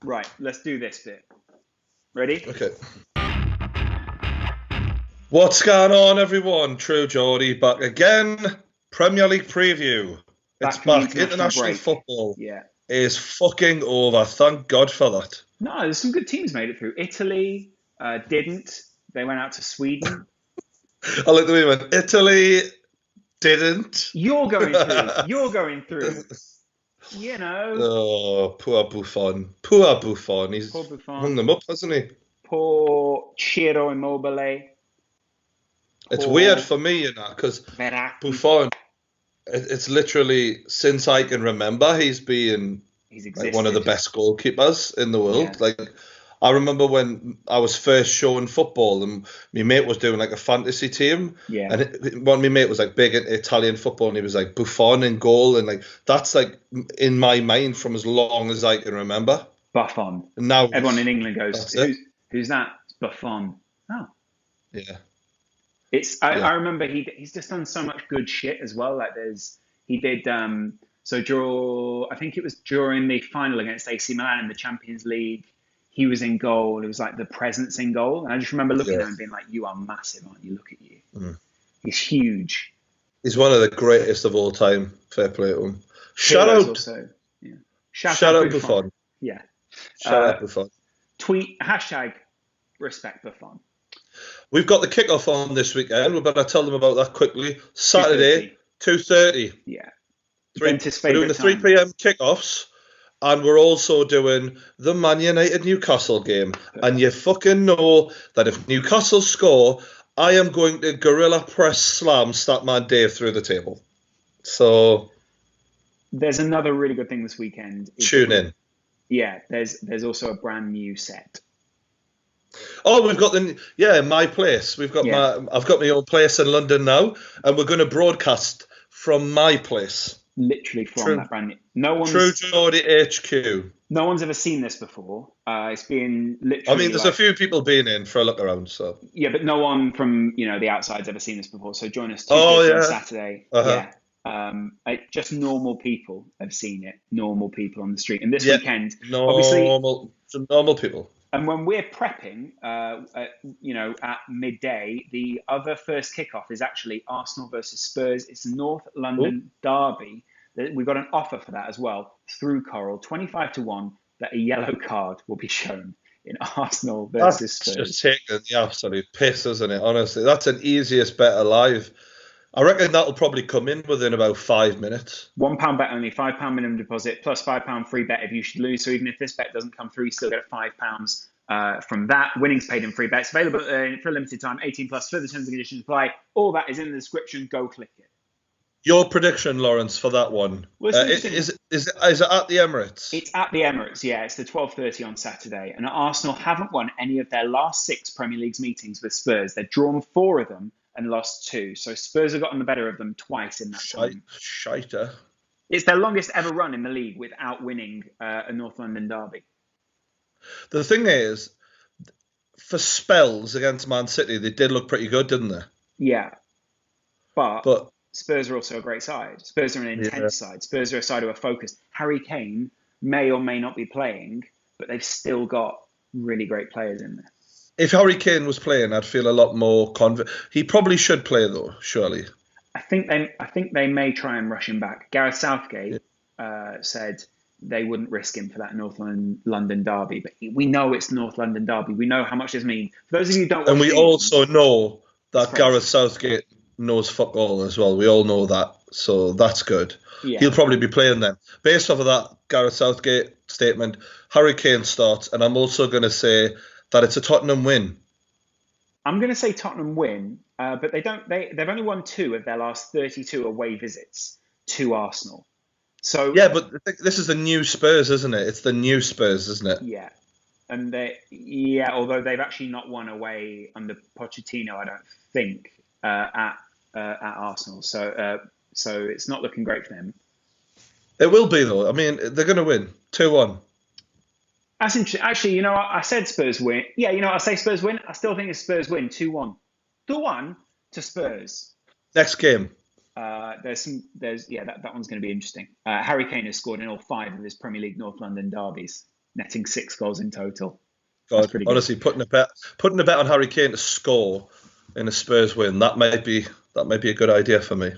Right, let's do this bit. Ready? Okay. What's going on, everyone? True Geordie back again. Premier League preview. It's from the back. International break. football Yeah. is fucking over. Thank God for that. No, there's some good teams made it through. Italy didn't. They went out to Sweden. I like the way you went. Italy didn't. You're going through. You're going through. You know. Oh, poor Buffon. Poor Buffon. He's Poor Buffon. hung them up, hasn't he? Poor Ciro Immobile. It's weird for me, you know, because Buffon, it's literally, since I can remember, he's been like one of the best goalkeepers in the world. Yeah. Like, I remember when I was first showing football and my mate was doing like a fantasy team. Yeah. And one of my mate was like big into Italian football and he was like Buffon in goal. And like, that's like in my mind from as long as I can remember. Buffon. And now everyone in England goes, who's that? It's Buffon. Oh. Yeah. I remember he's just done so much good shit as well. Like he did, I think it was during the final against AC Milan in the Champions League. He was in goal. It was like the presence in goal. And I just remember looking at him and being like, you are massive, aren't you? Look at you. Mm. He's huge. He's one of the greatest of all time. Fair play to him. Shout out Buffon. Yeah. Shout out Buffon. Tweet, #respect Buffon. We've got the kickoff on this weekend. We better tell them about that quickly. Saturday, 2:30. Yeah. We're doing the 3 p.m. kickoffs. And we're also doing the Man United Newcastle game. And you fucking know that if Newcastle score, I am going to gorilla press slam Statman Dave through the table. So there's another really good thing this weekend. Tune in. Yeah, there's also a brand new set. Oh, we've got my place. I've got my own place in London now, and we're going to broadcast from my place. Literally from that brand new. True Geordie HQ. No one's ever seen this before. It's been literally. I mean, there's a few people been in for a look around, so. Yeah, but no one from the outside's ever seen this before. So join us on Saturday. Uh-huh. Yeah. Just normal people have seen it. Normal people on the street. And this weekend, normal people. And when we're prepping, at midday, the other first kickoff is actually Arsenal versus Spurs. It's a North London derby. We've got an offer for that as well through Coral, 25-1, that a yellow card will be shown in Arsenal versus Spurs. That's just taking the absolute piss, isn't it? Honestly, that's an easiest bet alive. I reckon that'll probably come in within about 5 minutes. £1 bet only, £5 minimum deposit, plus £5 free bet if you should lose. So even if this bet doesn't come through, you still get £5 from that. Winnings paid in free bets. Available for a limited time, 18 plus. Further terms and conditions apply. All that is in the description. Go click it. Your prediction, Lawrence, for that one. Well, is it at the Emirates? It's at the Emirates, yeah. It's the 12:30 on Saturday. And Arsenal haven't won any of their last 6 Premier League meetings with Spurs. They've drawn 4 of them and lost 2. So Spurs have gotten the better of them twice in that time. Shiter. It's their longest ever run in the league without winning a North London derby. The thing is, for spells against Man City, they did look pretty good, didn't they? Yeah. But Spurs are also a great side. Spurs are an intense side. Spurs are a side who are focused. Harry Kane may or may not be playing, but they've still got really great players in there. If Harry Kane was playing, I'd feel a lot more confident. He probably should play, though, surely. I think they may try and rush him back. Gareth Southgate said they wouldn't risk him for that North London derby. But we know it's North London derby. We know how much this means. For those of you who don't watch, and we also know that Gareth Southgate knows fuck all as well. We all know that. So that's good. Yeah. He'll probably be playing then. Based off of that Gareth Southgate statement, Harry Kane starts. And I'm also going to say that it's a Tottenham win. I'm going to say Tottenham win, but they've only won 2 of their last 32 away visits to Arsenal. So yeah, but this is the new Spurs, isn't it? It's the new Spurs, isn't it? Yeah. And although they've actually not won away under Pochettino, I don't think, at Arsenal. So it's not looking great for them. It will be, though. I mean, they're going to win 2-1. That's interesting. Actually, I said Spurs win. Yeah, I say Spurs win. I still think it's Spurs win 2-1. 2-1 to Spurs. Next game. That one's going to be interesting. Harry Kane has scored in all 5 of his Premier League North London derbies. netting 6 goals in total. God, honestly, putting a bet on Harry Kane to score in a Spurs win, that might be a good idea for me.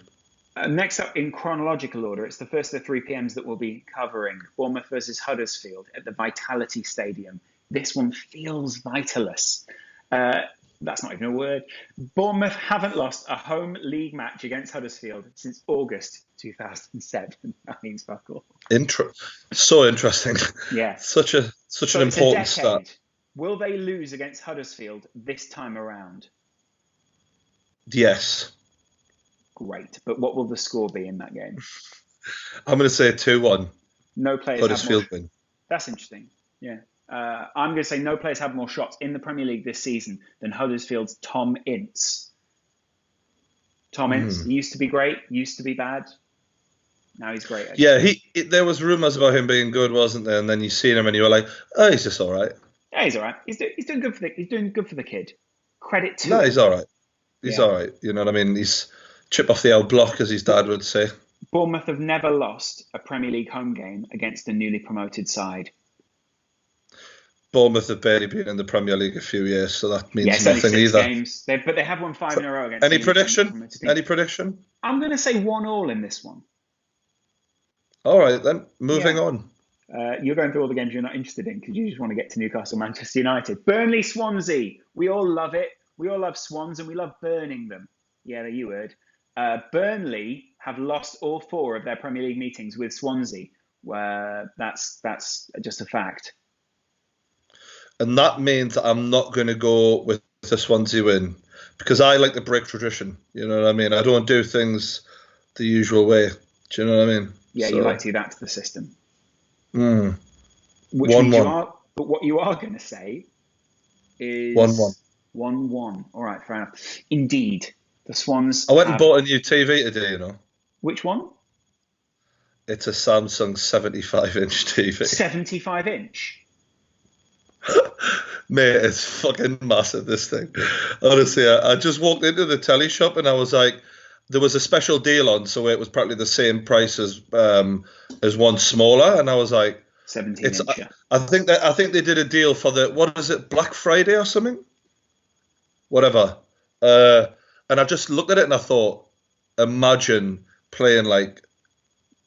Next up in chronological order, it's the first of the 3 p.m.s that we'll be covering. Bournemouth versus Huddersfield at the Vitality Stadium. This one feels vitalous. That's not even a word. Bournemouth haven't lost a home league match against Huddersfield since August 2007. That means fuck all. So interesting. Yeah. Such an important stat. Will they lose against Huddersfield this time around? Yes. Great. But what will the score be in that game? I'm going to say 2-1. No players Huddersfield win. That's interesting. Yeah. I'm going to say no players have more shots in the Premier League this season than Huddersfield's Tom Ince. Tom Ince, he used to be great, used to be bad. Now he's great. Actually. Yeah, there was rumours about him being good, wasn't there? And then you seen him and you were like, oh, he's just all right. Yeah, he's all right. He's doing good for the kid. Credit to him. No, he's all right. He's all right. You know what I mean? He's chip off the old block, as his dad would say. Bournemouth have never lost a Premier League home game against a newly promoted side. Bournemouth have barely been in the Premier League a few years, so that means nothing only 6 either. Games. But they have won 5 in a row against. Any prediction? Any prediction? I'm going to say 1-1 in this one. All right, then. Moving on. You're going through all the games you're not interested in because you just want to get to Newcastle, Manchester United. Burnley, Swansea. We all love it. We all love Swans and we love burning them. Yeah, you heard. Burnley have lost all 4 of their Premier League meetings with Swansea. That's just a fact. And that means that I'm not going to go with the Swansea win because I like to break tradition. You know what I mean? I don't do things the usual way. Do you know what I mean? Yeah, you like to do that to the system. Which 1-1. But what you are going to say is 1-1. 1-1. All right, fair enough. Indeed, the Swans. I went and bought a new TV today. You know. Which one? It's a Samsung 75-inch TV. 75-inch. Mate, it's fucking massive, this thing. Honestly, I just walked into the telly shop and I was like, there was a special deal on, so it was probably the same price as one smaller, and I was like, 17-inch. I think they did a deal for Black Friday or something? Whatever. And I just looked at it and I thought, imagine playing like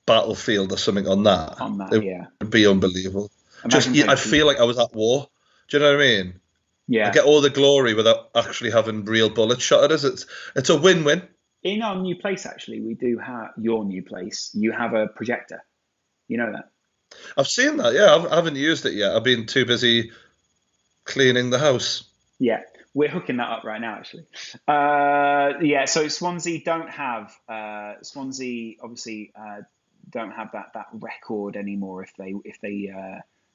Battlefield or something on that. It would be unbelievable. I'd feel like I was at war. Do you know what I mean? Yeah. I get all the glory without actually having real bullets shot at us. It's a win-win. In our new place, actually, we do have your new place. You have a projector. You know that? I've seen that, yeah. I haven't used it yet. I've been too busy cleaning the house. Yeah. We're hooking that up right now, actually. So Swansea don't have... Swansea, obviously, don't have that record anymore if they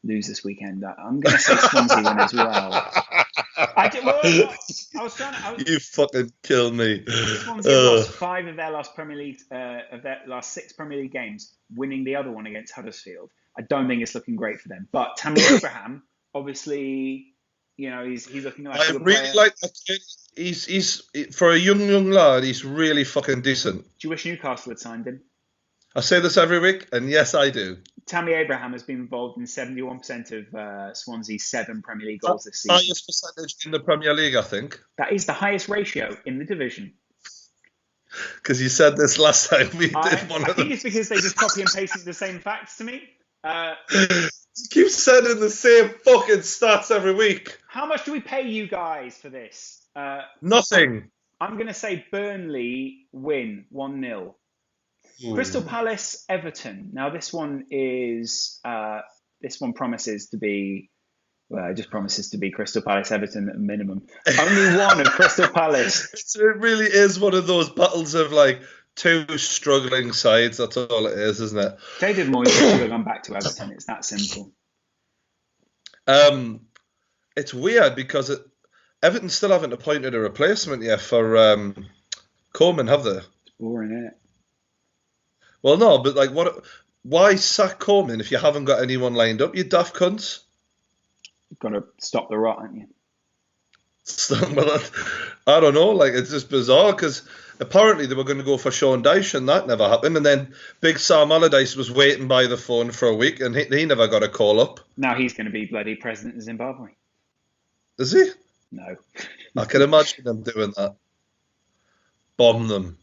lose this weekend. I'm going to say Swansea win as well. You fucking kill me. Swansea lost 5 of their last Premier League of their last 6 Premier League games, winning the other one against Huddersfield. I don't think it's looking great for them. But Tammy Abraham, obviously, you know, he's looking like. I really like that kid. He's for a young lad. He's really fucking decent. Do you wish Newcastle had signed him? I say this every week, and yes, I do. Tammy Abraham has been involved in 71% of Swansea's 7 Premier League goals this season. Highest percentage in the Premier League, I think. That is the highest ratio in the division. Because you said this last time we did one of them. I think it's because they just copy and pasted the same facts to me. You keep sending the same fucking stats every week. How much do we pay you guys for this? Nothing. I'm going to say Burnley win 1-0. Crystal Palace, Everton. Now this one promises to be, well, it just promises to be Crystal Palace, Everton at a minimum. Only one of Crystal Palace. It really is one of those battles of like 2 struggling sides. That's all it is, isn't it? David Moyes should have gone back to Everton. It's that simple. It's weird because Everton still haven't appointed a replacement yet for Coleman, have they? It's boring, isn't it? Well, no, but like, why sack Coleman if you haven't got anyone lined up? You daft cunts. You've got to stop the rot, haven't you? I don't know. Like, it's just bizarre because apparently they were going to go for Sean Dyche, and that never happened. And then Big Sam Allardyce was waiting by the phone for a week, and he never got a call up. Now he's going to be bloody president of Zimbabwe. Is he? No. I can imagine them doing that. Bomb them.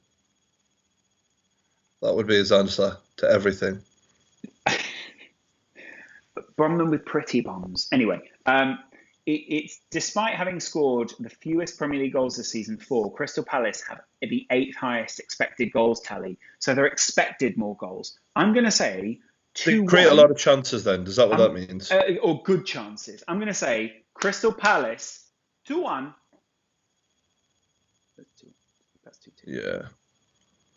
That would be his answer to everything. Bomb them with pretty bombs. Anyway, it's despite having scored the fewest Premier League goals this season, Crystal Palace have the 8th highest expected goals tally. So they're expected more goals. I'm going to say 2-1. They create a lot of chances then. Is that what that means? Or good chances. I'm going to say Crystal Palace 2-1. That's 2-2. Yeah.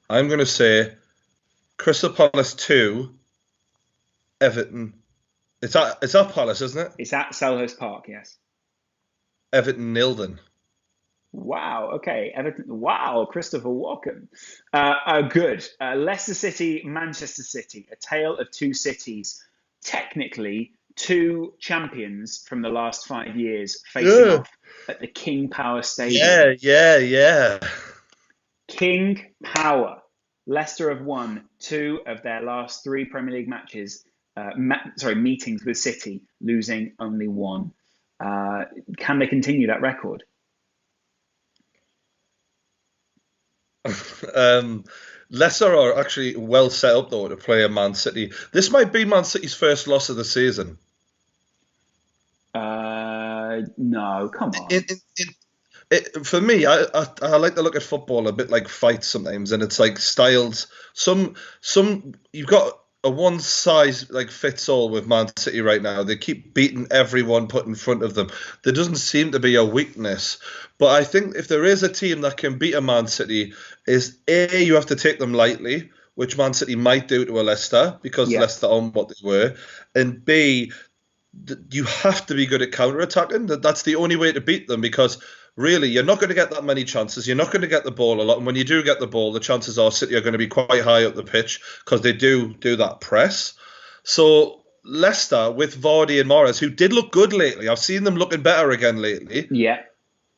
I'm going to say Crystal Palace 2, Everton. It's at Palace, isn't it? It's at Selhurst Park, yes. Everton 0 then. Wow, okay. Everton, wow, Christopher Walken. Good. Leicester City, Manchester City. A tale of two cities. Technically, two champions from the last 5 years facing off at the King Power Stadium. Yeah. King Power. Leicester have won 2 of their last 3 Premier League matches. Meetings with City, losing only 1. Can they continue that record? Leicester are actually well set up though to play a Man City. This might be Man City's first loss of the season. No, come on. For me, I like to look at football a bit like fights sometimes, and it's like styles. Some you've got a one size like fits all with Man City right now. They keep beating everyone put in front of them. There doesn't seem to be a weakness. But I think if there is a team that can beat a Man City, is A, you have to take them lightly, which Man City might do to a Leicester because Leicester aren't what they were, and B, you have to be good at counter-attacking. That's the only way to beat them, because really you're not going to get that many chances. You're not going to get the ball a lot, and when you do get the ball, the chances are City are going to be quite high up the pitch because they do that press. So Leicester with Vardy and Morris, who did look good lately, I've seen them looking better again lately. Yeah.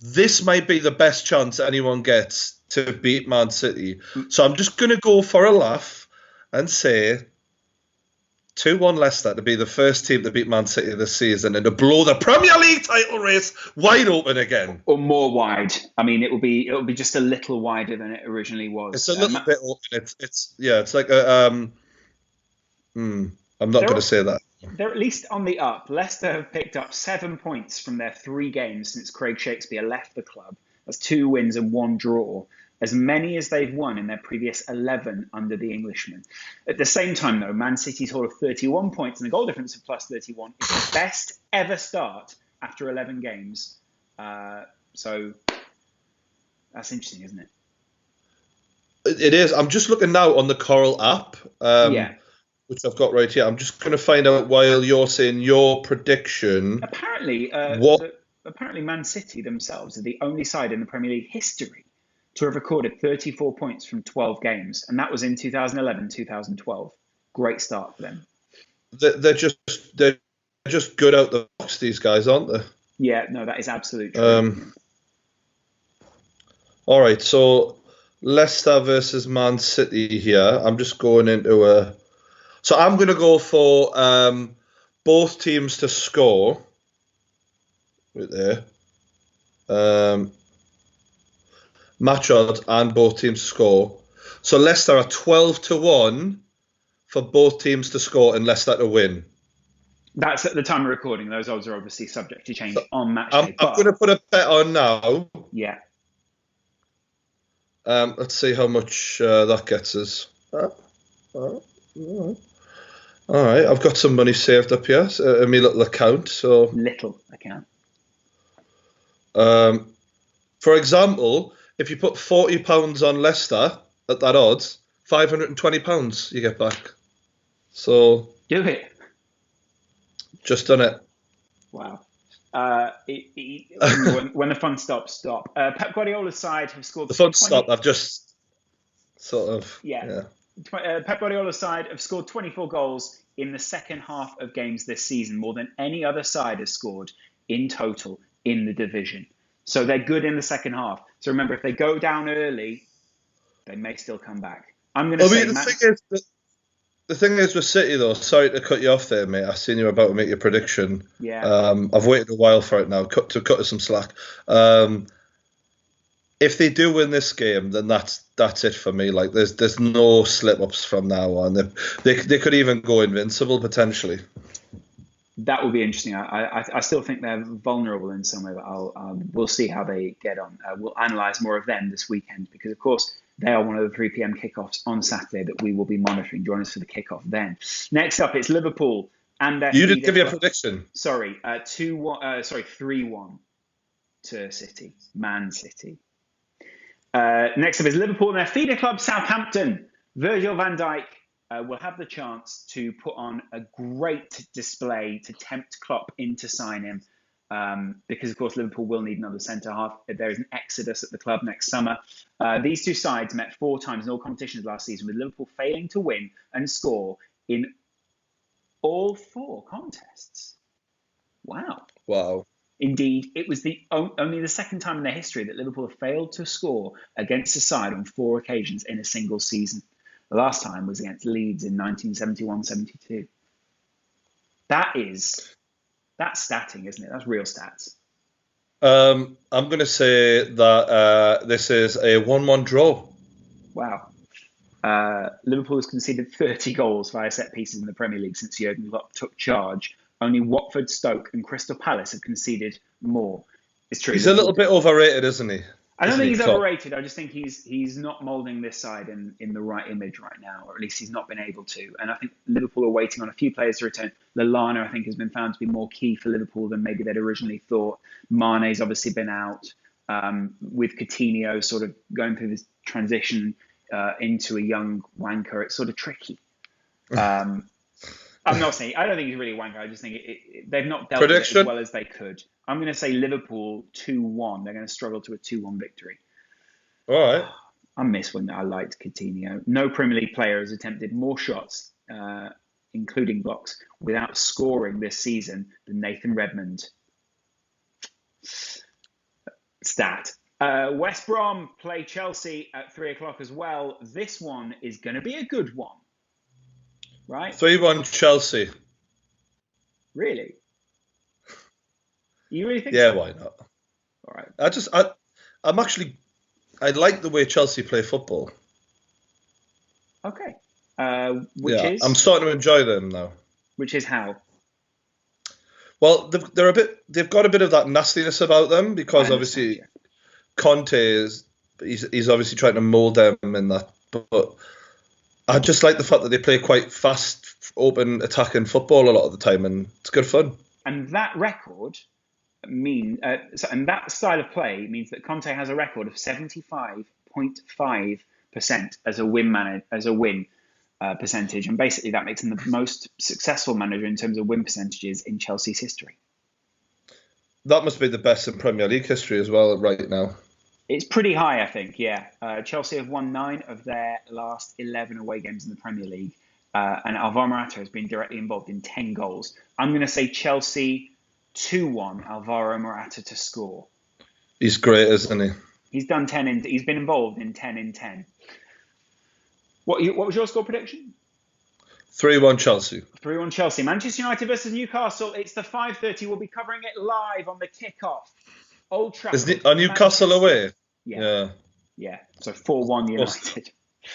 This might be the best chance anyone gets to beat Man City. So I'm just going to go for a laugh and say 2-1 Leicester to be the first team to beat Man City this season and to blow the Premier League title race wide open again. Or more wide. I mean, it will be just a little wider than it originally was. It's a little bit open. It's like a I'm not going to say that. They're at least on the up. Leicester have picked up 7 points from their 3 games since Craig Shakespeare left the club. That's 2 wins and 1 draw, as many as they've won in their previous 11 under the Englishman. At the same time, though, Man City's haul of 31 points and a goal difference of plus 31 is the best ever start after 11 games. So that's interesting, isn't it? It is. I'm just looking now on the Coral app. Which I've got right here. I'm just going to find out while you're saying your prediction. Apparently, Man City themselves are the only side in the Premier League history to have recorded 34 points from 12 games, and that was in 2011-2012. Great start for them. They're just good out the box, these guys, aren't they? Yeah, no, that is absolutely true. All right, so Leicester versus Man City here. I'm just going into a... So I'm going to go for both teams to score. Right there. Match odds and both teams to score. So Leicester are 12-1 for both teams to score and Leicester to win. That's at the time of recording. Those odds are obviously subject to change on match day. I'm going to put a bet on now. Yeah. Let's see how much that gets us. All right, I've got some money saved up here in my little account. So little account. For example, if you put £40 on Leicester at that odds, £520 you get back. So do it. Just done it. Wow. When the fun stops, stop. Pep Guardiola's side have scored. The fun stopped. I've just sort of yeah. Pep Guardiola's side have scored 24 goals in the second half of games this season, more than any other side has scored in total in the division. So they're good in the second half. So remember, if they go down early, They may still come back. I'm going to say... The thing is with City, though, sorry to cut you off there, mate. I've seen you're about to make your prediction. Yeah. I've waited a while for it now, cut us some slack. If they do win this game, then that's it for me. Like, there's no slip-ups from now on. They could even go invincible, potentially. That will be interesting. I still think they're vulnerable in some way, but we'll see how they get on. We'll analyse more of them this weekend because, of course, they are one of the 3 p.m. kickoffs on Saturday that we will be monitoring. Join us for the kickoff then. Next up, it's Liverpool and their... You didn't give me a prediction. Sorry, 3-1 to City, Man City. Next up is Liverpool and their feeder club, Southampton. Virgil van Dijk will have the chance to put on a great display to tempt Klopp into sign him. Because, of course, Liverpool will need another centre-half. There is an exodus at the club next summer. These two sides met 4 times in all competitions last season, with Liverpool failing to win and score in all 4 contests. Wow. Indeed, it was only the second time in their history that Liverpool have failed to score against a side on 4 occasions in a single season. The last time was against Leeds in 1971-72. That's statting, isn't it? That's real stats. I'm going to say that this is a 1-1 draw. Wow. Liverpool has conceded 30 goals via set pieces in the Premier League since Jurgen Klopp took charge. Only Watford, Stoke and Crystal Palace have conceded more. It's true. He's a little bit overrated, isn't he? I don't think he's overrated. I just think he's not moulding this side in the right image right now, or at least he's not been able to. And I think Liverpool are waiting on a few players to return. Lallana, I think, has been found to be more key for Liverpool than maybe they'd originally thought. Mane's obviously been out, with Coutinho sort of going through this transition into a young wanker. It's sort of tricky. I'm not saying, I don't think he's really a wanker. I just think they've not dealt with it as well as they could. I'm going to say Liverpool 2-1. They're going to struggle to a 2-1 victory. All right. I miss when I liked Coutinho. No Premier League player has attempted more shots, including blocks, without scoring this season than Nathan Redmond. Stat. West Brom play Chelsea at 3 o'clock as well. This one is going to be a good one. Right? 3-1 Chelsea. Really? You really think so? Yeah, so? why not? All right. I like the way Chelsea play football. Okay. Which is? I'm starting to enjoy them now. Which is how? Well, they've got a bit of that nastiness about them because obviously Conte he's obviously trying to mould them in that, but I just like the fact that they play quite fast, open, attacking football a lot of the time, and it's good fun. And that record and that style of play means that Conte has a record of 75.5% as a win percentage, and basically that makes him the most successful manager in terms of win percentages in Chelsea's history. That must be the best in Premier League history as well right now. It's pretty high, I think, yeah. Chelsea have won 9 of their last 11 away games in the Premier League, and Alvaro Morata has been directly involved in 10 goals. I'm going to say Chelsea 2-1, Alvaro Morata to score. He's great, isn't he? He's done 10 he's been involved in 10 in 10. What was your score prediction? 3-1 Chelsea. 3-1 Chelsea. Manchester United versus Newcastle. It's the 5:30. We'll be covering it live on the kickoff. Old Trafford. Are Newcastle away? Yeah. So 4-1 United.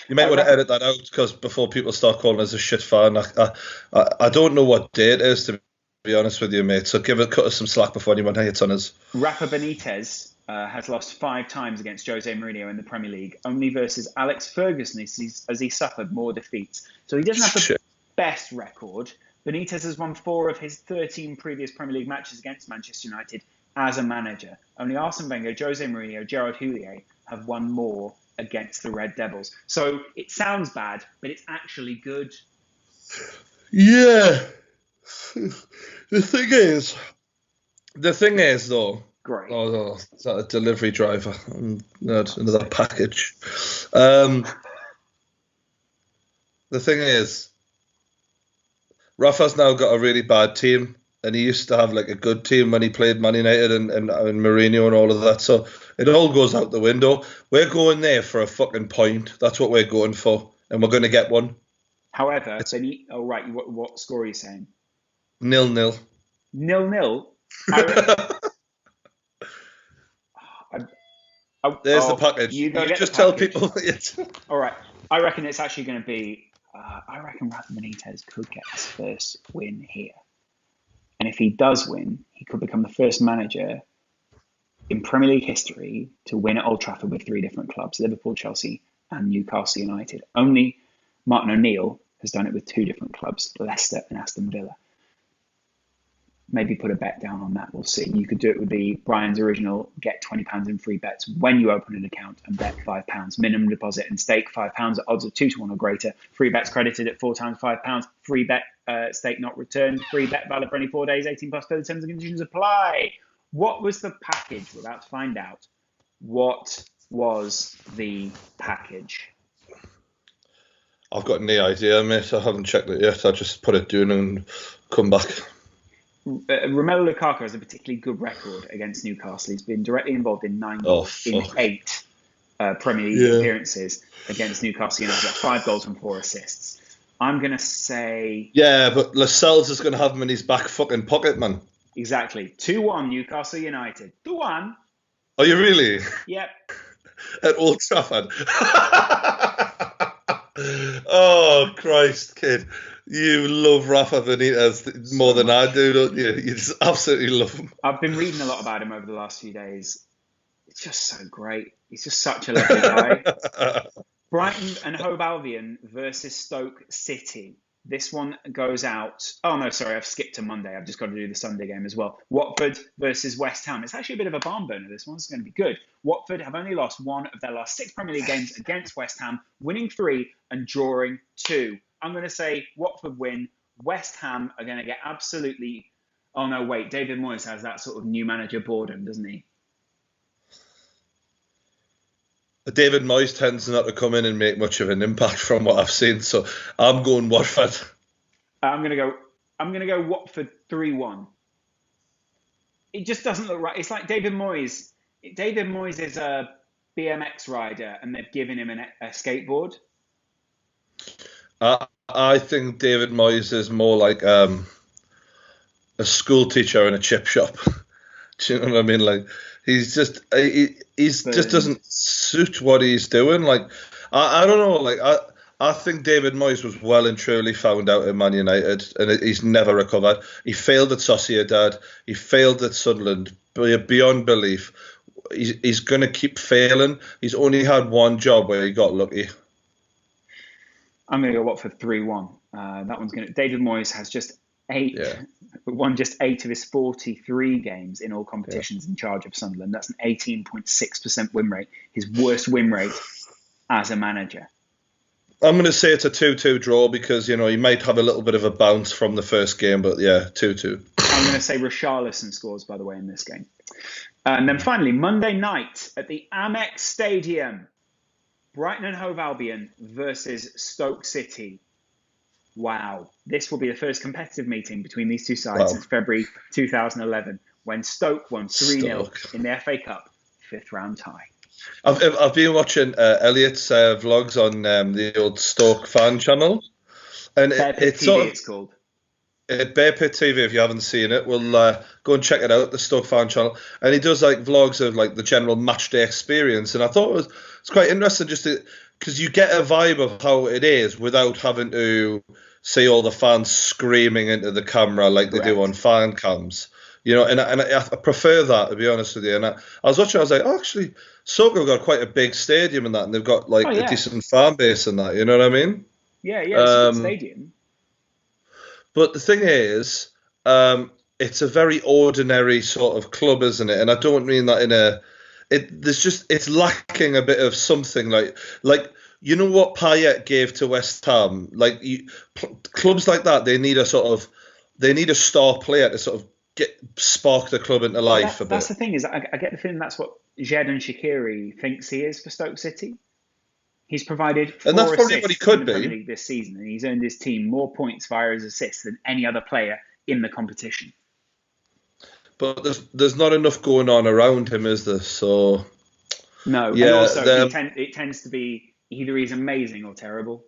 You might want to edit that out because before people start calling us a shit fan, I don't know what day it is, to be honest with you, mate. So cut us some slack before anyone hates on us. Rafa Benitez has lost 5 times against Jose Mourinho in the Premier League, only versus Alex Ferguson as he suffered more defeats. So he doesn't have the best record. Benitez has won 4 of his 13 previous Premier League matches against Manchester United as a manager. Only Arsene Wenger, Jose Mourinho, Gerard Houllier have won more against the Red Devils. So it sounds bad, but it's actually good. Yeah. The thing is though. Great. Oh, is that a delivery driver? Another package. The thing is, Rafa's now got a really bad team. And he used to have like a good team when he played Man United and Mourinho and all of that. So It all goes out the window. We're going there for a fucking point. That's what we're going for, and we're going to get one. However, what score are you saying? 0-0. 0-0? There's the package. You just tell people. All right. I reckon it's actually going to be. I reckon Rafa Benitez could get his first win here, and if he does win, he could become the first manager in Premier League history to win at Old Trafford with 3 different clubs: Liverpool, Chelsea, and Newcastle United. Only Martin O'Neill has done it with 2 different clubs: Leicester and Aston Villa. Maybe put a bet down on that. We'll see. You could do it with the Brian's original get £20 in free bets when you open an account and bet £5. Minimum deposit and stake £5 at odds of 2-1 or greater. Free bets credited at 4 times £5. Free bet stake not returned. Free bet valid for only 4 days. 18 plus further terms and conditions apply. What was the package? We're about to find out. What was the package? I've got no idea, mate. I haven't checked it yet. I just put it down and come back. Romelu Lukaku has a particularly good record against Newcastle. He's been directly involved in 9 goals in 8 Premier League appearances against Newcastle United. 5 goals and 4 assists. I'm going to say... Yeah, but Lascelles is going to have him in his back fucking pocket, man. Exactly. 2-1 Newcastle United. 2-1. Are you really? Yep. At Old Trafford. Oh, Christ, kid. You love Rafa Benitez more than I do, don't you? You just absolutely love him. I've been reading a lot about him over the last few days. It's just so great. He's just such a lovely guy. Brighton and Hove Albion versus Stoke City. This one goes out. Oh, no, sorry. I've skipped to Monday. I've just got to do the Sunday game as well. Watford versus West Ham. It's actually a bit of a barn burner. This one's going to be good. Watford have only lost 1 of their last 6 Premier League games against West Ham, winning 3 and drawing 2. I'm going to say Watford win. West Ham are going to get absolutely... Oh, no, wait. David Moyes has that sort of new manager boredom, doesn't he? David Moyes tends not to come in and make much of an impact from what I've seen, so I'm going Watford. I'm going to go Watford 3-1. It just doesn't look right. It's like David Moyes. David Moyes is a BMX rider, and they've given him a skateboard. I think David Moyes is more like a school teacher in a chip shop. Do you know what I mean? Like he's just just doesn't suit what he's doing. Like I don't know. Like I think David Moyes was well and truly found out at Man United, and he's never recovered. He failed at Sociedad. He failed at Sunderland beyond belief. He's going to keep failing. He's only had one job where he got lucky. I'm going to go Watford 3-1. That one's going to... David Moyes has just won just 8 of his 43 games in all competitions in charge of Sunderland. That's an 18.6% win rate. His worst win rate as a manager. I'm going to say it's a 2-2 draw because, you know, he might have a little bit of a bounce from the first game, but yeah, 2-2. I'm going to say Richarlison scores, by the way, in this game. And then finally, Monday night at the Amex Stadium, Brighton and Hove Albion versus Stoke City. Wow. This will be the first competitive meeting between these two sides since February 2011, when Stoke won 3-0 in the FA Cup 5th round tie. I've been watching Elliot's vlogs on the old Stoke fan channel. And it's called. Bear Pit TV, if you haven't seen it, we'll go and check it out, the Stoke fan channel. And he does like vlogs of like the general match day experience. And I thought it's quite interesting just because you get a vibe of how it is without having to see all the fans screaming into the camera like they do on fan cams. You know, and I prefer that, to be honest with you. And I was watching, I was like, oh, actually, Stoke have got quite a big stadium and that, and they've got like a decent fan base and that, you know what I mean? Yeah, it's a good stadium. But the thing is, it's a very ordinary sort of club, isn't it? And I don't mean that it's lacking a bit of something like you know what Payet gave to West Ham. Like clubs like that, they need a star player to sort of spark the club into life a bit. That's the thing is, I get the feeling that's what Xherdan Shaqiri thinks he is for Stoke City. He's provided 4 and that's probably what he could in the Premier League this season, and he's earned his team more points via his assists than any other player in the competition. But there's not enough going on around him, is there? So No, and also it tends to be either he's amazing or terrible.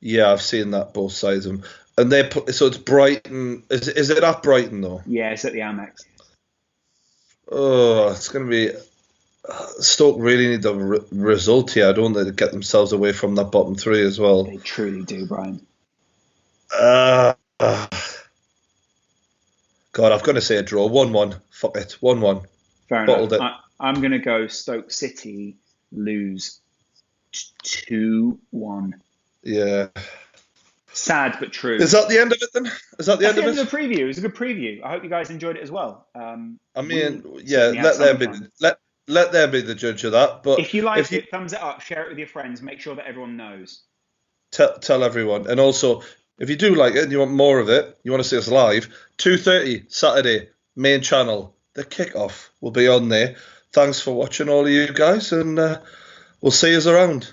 Yeah, I've seen that both sides of them. And so it's Brighton. Is it at Brighton though? Yeah, it's at the Amex. Oh, it's going to be. Stoke really need the result here. I don't want to get themselves away from that bottom three as well. They truly do, Brian. God, I'm going to say a draw. 1-1. Fuck it. 1-1. Fair enough. I'm going to go Stoke City lose 2-1. Yeah. Sad but true. Is that the end of it then? Is that the end of it? That's the end of the preview. It was a good preview. I hope you guys enjoyed it as well. Let them be the judge of that. But if you like it, thumbs it up, share it with your friends, make sure that everyone knows. Tell everyone. And also, if you do like it and you want more of it, you want to see us live, 2:30 Saturday, main channel. The kickoff will be on there. Thanks for watching, all of you guys, and we'll see you around.